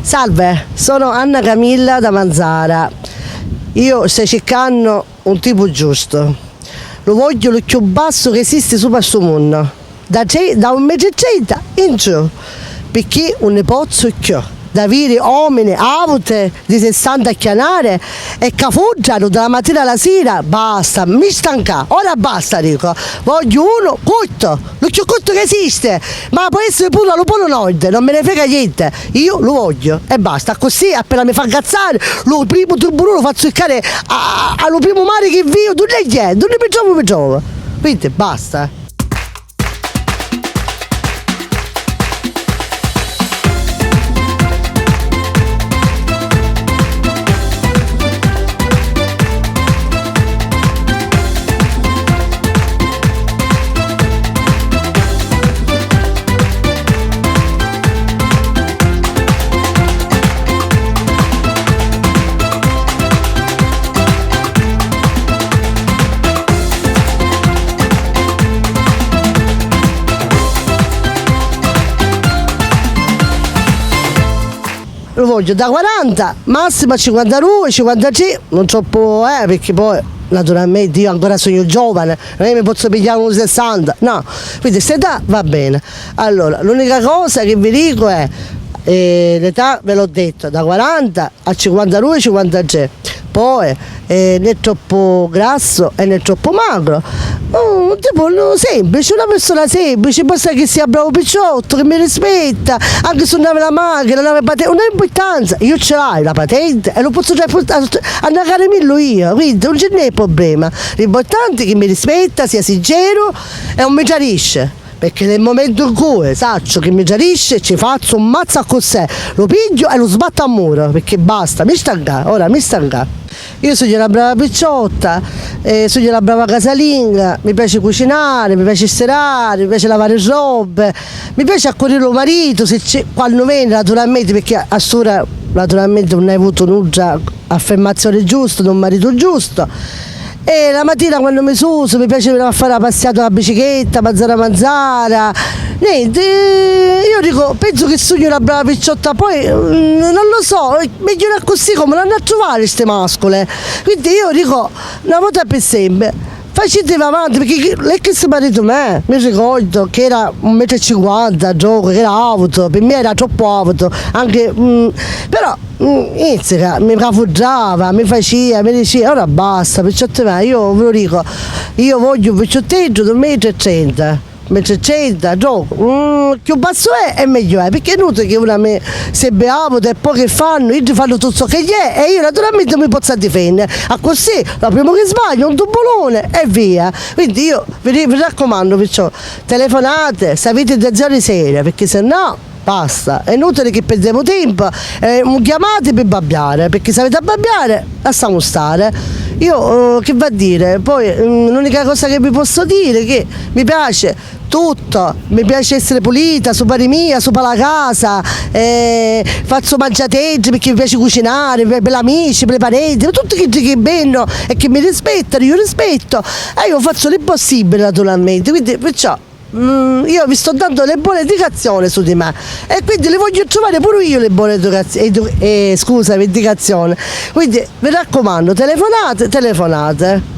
Salve, sono Anna Camilla da Manzara. Io sto cercando un tipo giusto. Lo voglio il più basso che esiste su questo mondo. Da 1,30 m in giù. Perché un nepozzo più. Da avere uomini, avute di 60 a chianare e cafuggiano dalla mattina alla sera. Basta, mi stanca. Ora basta, dico. Voglio uno cotto, lo più cotto che esiste. Ma può essere pure lo Polo Nord, non me ne frega niente. Io lo voglio e basta. Così appena mi fa incazzare, lo primo turbolo lo faccio cercare allo primo mare che vio, non è niente, non ne mi giovo. Quindi basta. Lo voglio da 40, massimo a 52, 53, non troppo, perché poi naturalmente io ancora sono giovane, non è che mi posso pigliare uno 60, no, quindi questa età va bene. Allora, l'unica cosa che vi dico è, l'età ve l'ho detto, da 40 a 52, 53, poi né troppo grasso e né troppo magro. Tipo semplice, una persona semplice, basta che sia bravo picciotto, che mi rispetta, anche se non aveva la macchina, non aveva patente, non ha importanza, io ce l'ho la patente e lo posso già andare a Caramillo io, quindi non ce n'è problema, l'importante è che mi rispetta, sia sincero e non mi giarisce. Perché nel momento in cui saccio che mi giarisce ci faccio un mazzo a cos'è, lo piglio e lo sbatto a muro, perché basta, mi stanca, ora mi stanca. Io sono una brava picciotta, sono una brava casalinga, mi piace cucinare, mi piace stirare, mi piace lavare robe, mi piace accudire il marito quando viene naturalmente, perché a sera naturalmente non hai avuto nulla affermazione giusta, un marito giusto. E la mattina quando mi suso mi piace venire a fare la passata alla bicicletta, manzara, niente, io dico, penso che sogno una brava picciotta, poi non lo so, meglio è così come non a trovare queste mascole, quindi io dico, una volta per sempre, facetevi avanti, perché lei che si marito me, mi ricordo che era 1,50 m, gioco, che era auto, per me era troppo auto, anche, però inizia, mi cafuggiava, mi faceva, mi diceva, ora basta, picciotte me, io ve lo dico, io voglio un picciottino di 1,30 m, 1,30 m, gioco, più basso è e meglio è, perché è inutile che una me se beavoto e poi che fanno, io fanno tutto ciò che gli è e io naturalmente mi posso difendere, a così, la prima che sbaglio, un tubolone e via, quindi io vi raccomando, perciò telefonate, se avete intenzioni serie, perché se no basta, è inutile che perdiamo tempo, chiamate per babbiare, perché se avete a babbiare lasciamo stare. Io che va a dire, poi l'unica cosa che vi posso dire è che mi piace tutto, mi piace essere pulita, su pari mia, su per la casa, faccio mangiateggi perché mi piace cucinare, per gli amici, per i parenti, per tutti che vengono e che mi rispettano, io rispetto e io faccio l'impossibile naturalmente, quindi perciò io vi sto dando le buone indicazioni su di me e quindi le voglio trovare pure io le buone indicazioni, quindi vi raccomando, telefonate.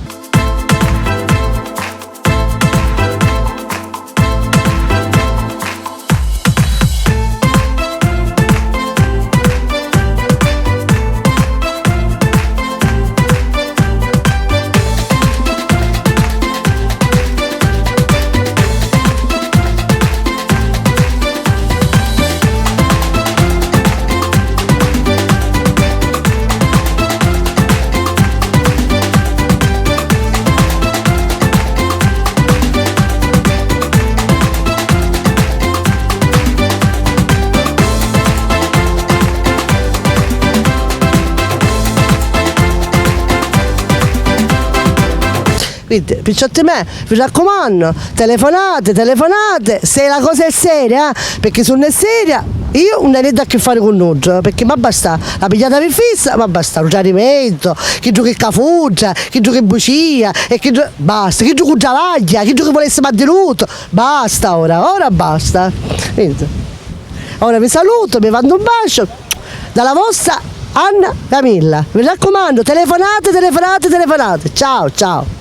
Quindi, picciotti me, vi raccomando, telefonate, se la cosa è seria, perché se non è seria, io non ho niente a che fare con nulla, perché mi basta la pigliata per fissa, mi basta un giarimento, chi gioca in cafuggia, chi gioca in bucia, e basta, chi gioca in giavaglia, chi gioca vuole essere mantenuto, basta ora basta. Quindi, ora vi saluto, vi mando un bacio. dalla vostra Anna Camilla. Mi raccomando, telefonate. Ciao, ciao.